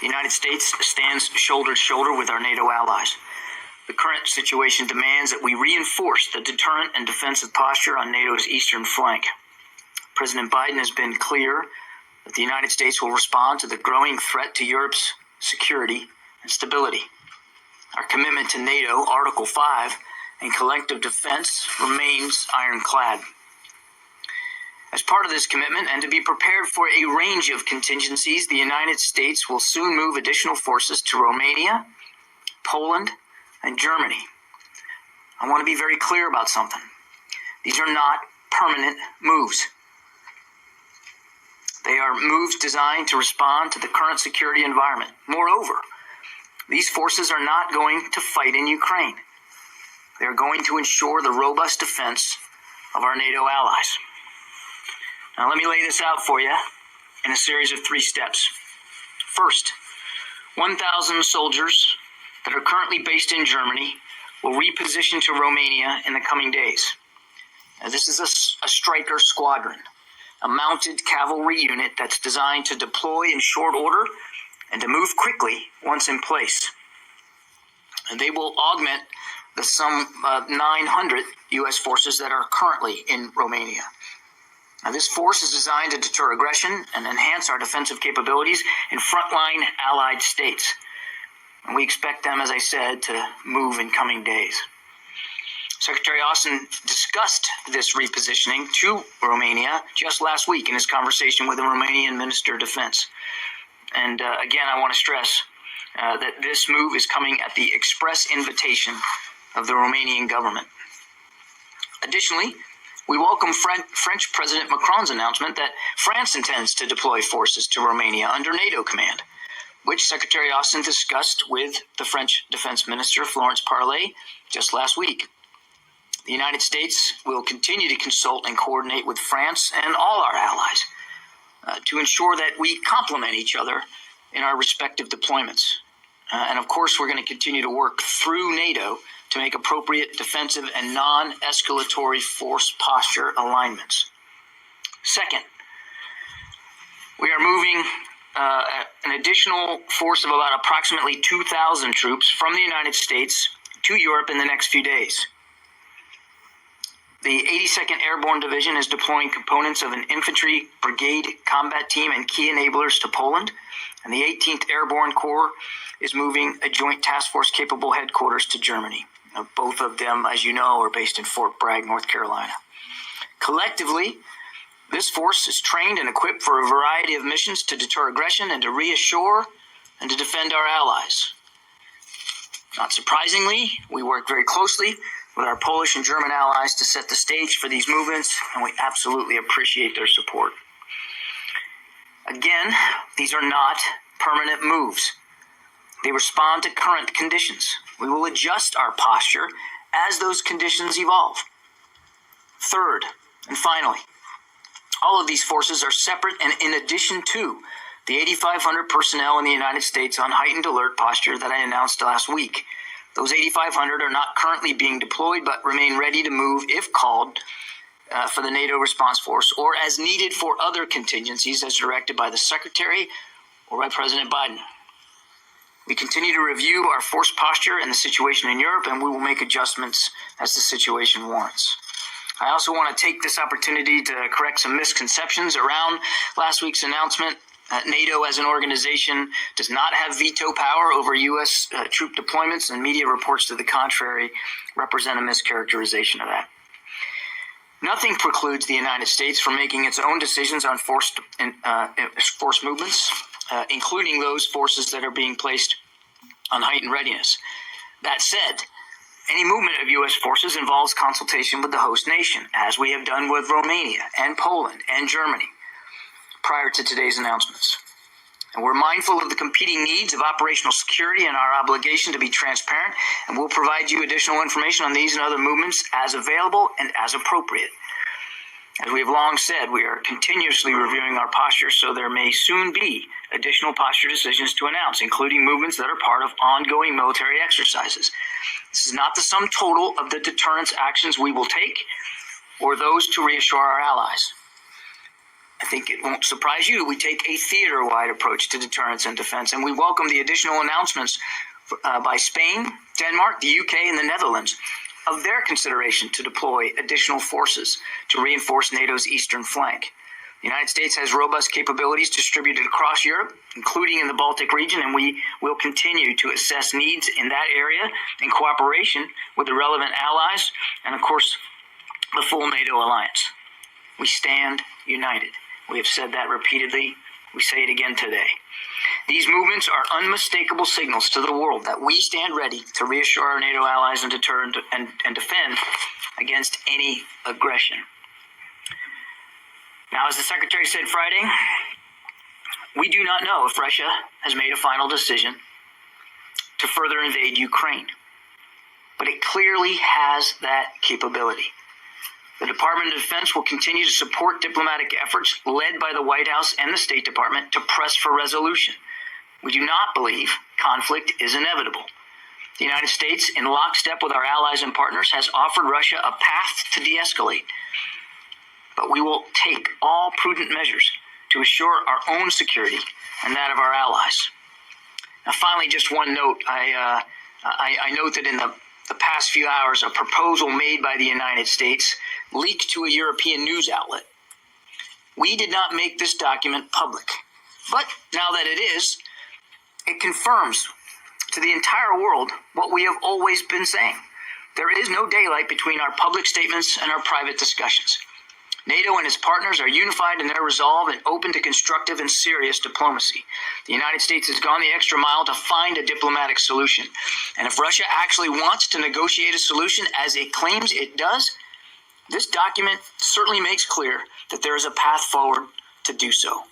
The United States stands shoulder to shoulder with our NATO allies. The current situation demands that we reinforce the deterrent and defensive posture on NATO's eastern flank. President Biden has been clear that the United States will respond to the growing threat to Europe's security and stability. Our commitment to NATO, Article 5, and collective defense remains ironclad. As part of this commitment, and to be prepared for a range of contingencies, the United States will soon move additional forces to Romania, Poland, and Germany. I want to be very clear about something. These are not permanent moves. They are moves designed to respond to the current security environment. Moreover, these forces are not going to fight in Ukraine. They are going to ensure the robust defense of our NATO allies. Now, let me lay this out for you in a series of 3 steps. First, 1,000 soldiers that are currently based in Germany will reposition to Romania in the coming days. Now, this is a Stryker squadron, a mounted cavalry unit that's designed to deploy in short order and to move quickly once in place. And they will augment the some 900 U.S. forces that are currently in Romania. Now, this force is designed to deter aggression and enhance our defensive capabilities in frontline allied states. And we expect them, as I said, to move in coming days. Secretary Austin discussed this repositioning to Romania just last week in his conversation with the Romanian Minister of Defense. And again, I want to stress that this move is coming at the express invitation of the Romanian government. Additionally, we welcome French President Macron's announcement that France intends to deploy forces to Romania under NATO command, which Secretary Austin discussed with the French Defense Minister, Florence Parly, just last week. The United States will continue to consult and coordinate with France and all our allies to ensure that we complement each other in our respective deployments. And of course, we're going to continue to work through NATO to make appropriate defensive and non-escalatory force posture alignments. Second, we are moving an additional force of about approximately 2,000 troops from the United States to Europe in the next few days. The 82nd Airborne Division is deploying components of an infantry brigade combat team and key enablers to Poland, and the 18th Airborne Corps is moving a joint task force capable headquarters to Germany. Now, both of them, as you know, are based in Fort Bragg, North Carolina. Collectively, this force is trained and equipped for a variety of missions to deter aggression and to reassure and to defend our allies. Not surprisingly, we work very closely with our Polish and German allies to set the stage for these movements, and we absolutely appreciate their support. Again, these are not permanent moves. They respond to current conditions. We will adjust our posture as those conditions evolve. Third, and finally, all of these forces are separate and in addition to the 8,500 personnel in the United States on heightened alert posture that I announced last week. Those 8,500 are not currently being deployed, but remain ready to move if called for the NATO response force or as needed for other contingencies as directed by the Secretary or by President Biden. We continue to review our force posture and the situation in Europe, and we will make adjustments as the situation warrants. I also want to take this opportunity to correct some misconceptions around last week's announcement. NATO as an organization does not have veto power over U.S. troop deployments, and media reports to the contrary represent a mischaracterization of that. Nothing precludes the United States from making its own decisions on force movements, including those forces that are being placed on heightened readiness. That said, any movement of U.S. forces involves consultation with the host nation, as we have done with Romania and Poland and Germany prior to today's announcements. And we're mindful of the competing needs of operational security and our obligation to be transparent, and we'll provide you additional information on these and other movements as available and as appropriate. As we have long said, we are continuously reviewing our posture, so there may soon be additional posture decisions to announce, including movements that are part of ongoing military exercises. This is not the sum total of the deterrence actions we will take or those to reassure our allies. I think it won't surprise you, we take a theater-wide approach to deterrence and defense, and we welcome the additional announcements by Spain, Denmark, the UK, and the Netherlands of their consideration to deploy additional forces to reinforce NATO's eastern flank. The United States has robust capabilities distributed across Europe, including in the Baltic region, and we will continue to assess needs in that area in cooperation with the relevant allies and, of course, the full NATO alliance. We stand united. We have said that repeatedly. We say it again today. These movements are unmistakable signals to the world that we stand ready to reassure our NATO allies and deter and defend against any aggression. Now, as the Secretary said Friday, we do not know if Russia has made a final decision to further invade Ukraine, but it clearly has that capability. The Department of Defense will continue to support diplomatic efforts led by the White House and the State Department to press for resolution. We do not believe conflict is inevitable. The United States, in lockstep with our allies and partners, has offered Russia a path to de-escalate. But we will take all prudent measures to assure our own security and that of our allies. Now, finally, just one note. I note that in the past few hours, a proposal made by the United States leaked to a European news outlet. We did not make this document public, but now that it is, it confirms to the entire world what we have always been saying. There is no daylight between our public statements and our private discussions. NATO and its partners are unified in their resolve and open to constructive and serious diplomacy. The United States has gone the extra mile to find a diplomatic solution. And if Russia actually wants to negotiate a solution, as it claims it does, this document certainly makes clear that there is a path forward to do so.